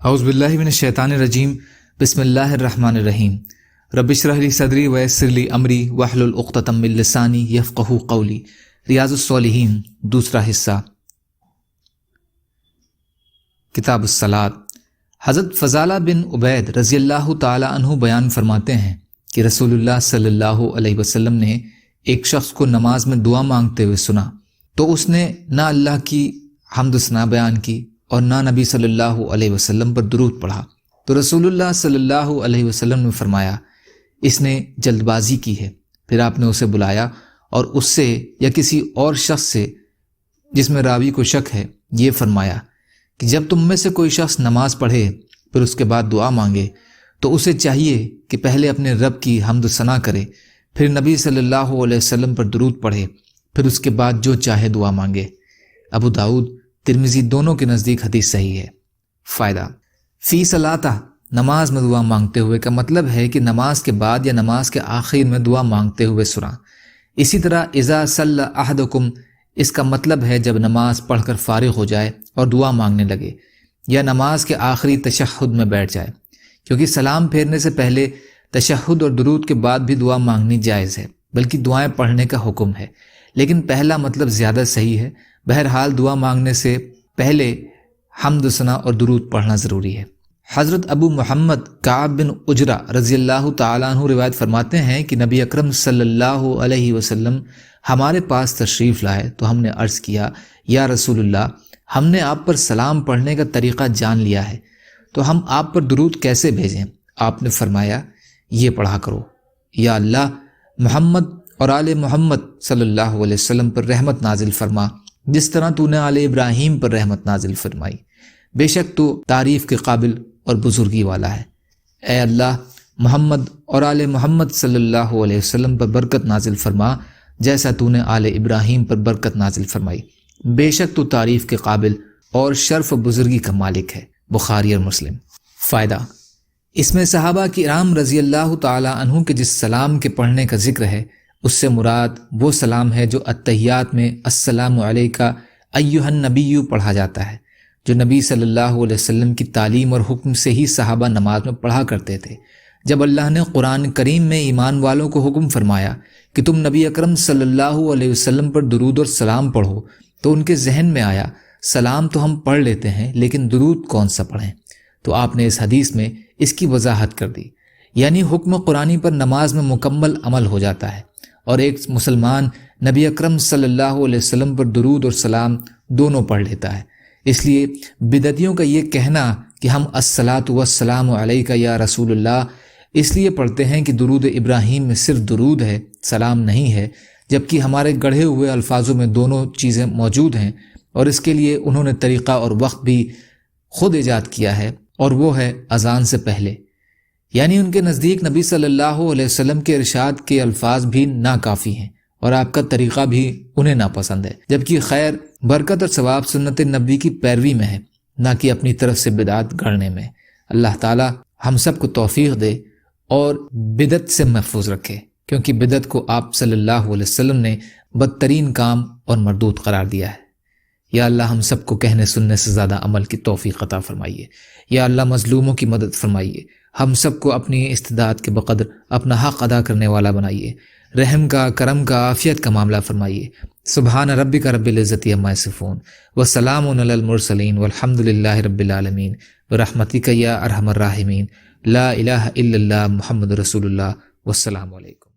اعوذ باللہ من الشیطان الرجیم بسم اللہ الرحمن الرحیم رب اشرح لی صدری ویسر لی امری واحلل عقدۃ من لسانی یفقہوا قولی۔ ریاض الصالحین دوسرا حصہ، کتاب الصلاۃ۔ حضرت فضالہ بن عبید رضی اللہ تعالی عنہ بیان فرماتے ہیں کہ رسول اللہ صلی اللہ علیہ وسلم نے ایک شخص کو نماز میں دعا مانگتے ہوئے سنا تو اس نے نہ اللہ کی حمد و ثنا بیان کی اور نہ نبی صلی اللہ علیہ وسلم پر درود پڑھا، تو رسول اللہ صلی اللہ علیہ وسلم نے فرمایا اس نے جلد بازی کی ہے۔ پھر آپ نے اسے بلایا اور اس سے یا کسی اور شخص سے جس میں راوی کو شک ہے یہ فرمایا کہ جب تم میں سے کوئی شخص نماز پڑھے پھر اس کے بعد دعا مانگے تو اسے چاہیے کہ پہلے اپنے رب کی حمد و ثنا کرے، پھر نبی صلی اللہ علیہ وسلم پر درود پڑھے، پھر اس کے بعد جو چاہے دعا مانگے۔ ابو داؤد، ترمذی دونوں کے نزدیک حدیث صحیح ہے۔ فائدہ، فی صلاتہ نماز میں دعا مانگتے ہوئے کا مطلب ہے کہ نماز کے بعد یا نماز کے آخر میں دعا مانگتے ہوئے سنا۔ اسی طرح اذا صلی احدکم اس کا مطلب ہے جب نماز پڑھ کر فارغ ہو جائے اور دعا مانگنے لگے، یا نماز کے آخری تشہد میں بیٹھ جائے، کیونکہ سلام پھیرنے سے پہلے تشہد اور درود کے بعد بھی دعا مانگنی جائز ہے، بلکہ دعائیں پڑھنے کا حکم ہے، لیکن پہلا مطلب زیادہ صحیح ہے۔ بہرحال دعا مانگنے سے پہلے حمد و ثنا اور درود پڑھنا ضروری ہے۔ حضرت ابو محمد کعب بن عجرہ رضی اللہ تعالیٰ عنہ روایت فرماتے ہیں کہ نبی اکرم صلی اللہ علیہ وسلم ہمارے پاس تشریف لائے تو ہم نے عرض کیا، یا رسول اللہ، ہم نے آپ پر سلام پڑھنے کا طریقہ جان لیا ہے، تو ہم آپ پر درود کیسے بھیجیں؟ آپ نے فرمایا، یہ پڑھا کرو، یا اللہ محمد اور آل محمد صلی اللہ علیہ وسلم پر رحمت نازل فرما جس طرح تو نے آل ابراہیم پر رحمت نازل فرمائی، بے شک تو تعریف کے قابل اور بزرگی والا ہے۔ اے اللہ محمد اور آل محمد صلی اللہ علیہ وسلم پر برکت نازل فرما جیسا تو نے آل ابراہیم پر برکت نازل فرمائی، بے شک تو تعریف کے قابل اور شرف و بزرگی کا مالک ہے۔ بخاری اور مسلم۔ فائدہ، اس میں صحابہ کرام رضی اللہ تعالی عنہ کے جس سلام کے پڑھنے کا ذکر ہے اس سے مراد وہ سلام ہے جو اتحیات میں السلام علیکہ ایھا النبی پڑھا جاتا ہے، جو نبی صلی اللہ علیہ وسلم کی تعلیم اور حکم سے ہی صحابہ نماز میں پڑھا کرتے تھے۔ جب اللہ نے قرآن کریم میں ایمان والوں کو حکم فرمایا کہ تم نبی اکرم صلی اللہ علیہ وسلم پر درود اور سلام پڑھو تو ان کے ذہن میں آیا سلام تو ہم پڑھ لیتے ہیں لیکن درود کون سا پڑھیں؟ تو آپ نے اس حدیث میں اس کی وضاحت کر دی، یعنی حکم قرآنی پر نماز میں مکمل عمل ہو جاتا ہے اور ایک مسلمان نبی اکرم صلی اللہ علیہ وسلم پر درود اور سلام دونوں پڑھ لیتا ہے۔ اس لیے بدعتیوں کا یہ کہنا کہ ہم الصلاۃ والسلام علیک یا رسول اللہ اس لیے پڑھتے ہیں کہ درود ابراہیم میں صرف درود ہے، سلام نہیں ہے، جبکہ ہمارے گڑھے ہوئے الفاظوں میں دونوں چیزیں موجود ہیں، اور اس کے لیے انہوں نے طریقہ اور وقت بھی خود ایجاد کیا ہے، اور وہ ہے اذان سے پہلے، یعنی ان کے نزدیک نبی صلی اللہ علیہ وسلم کے ارشاد کے الفاظ بھی ناکافی ہیں اور آپ کا طریقہ بھی انہیں ناپسند ہے، جبکہ خیر، برکت اور ثواب سنت نبی کی پیروی میں ہے، نہ کہ اپنی طرف سے بدعت گھڑنے میں۔ اللہ تعالی ہم سب کو توفیق دے اور بدعت سے محفوظ رکھے، کیونکہ بدعت کو آپ صلی اللہ علیہ وسلم نے بدترین کام اور مردود قرار دیا ہے۔ یا اللہ ہم سب کو کہنے سننے سے زیادہ عمل کی توفیق عطا فرمائیے۔ یا اللہ مظلوموں کی مدد فرمائیے، ہم سب کو اپنی استطاعت کے بقدر اپنا حق ادا کرنے والا بنائیے، رحم کا، کرم کا، عافیت کا معاملہ فرمائیے۔ سبحان ربک رب العزت عما یصفون وسلام علی المرسلین والحمد للہ رب العالمین برحمتک یا ارحم الراحمین۔ لا الہ الا اللہ محمد رسول اللہ، والسلام علیکم۔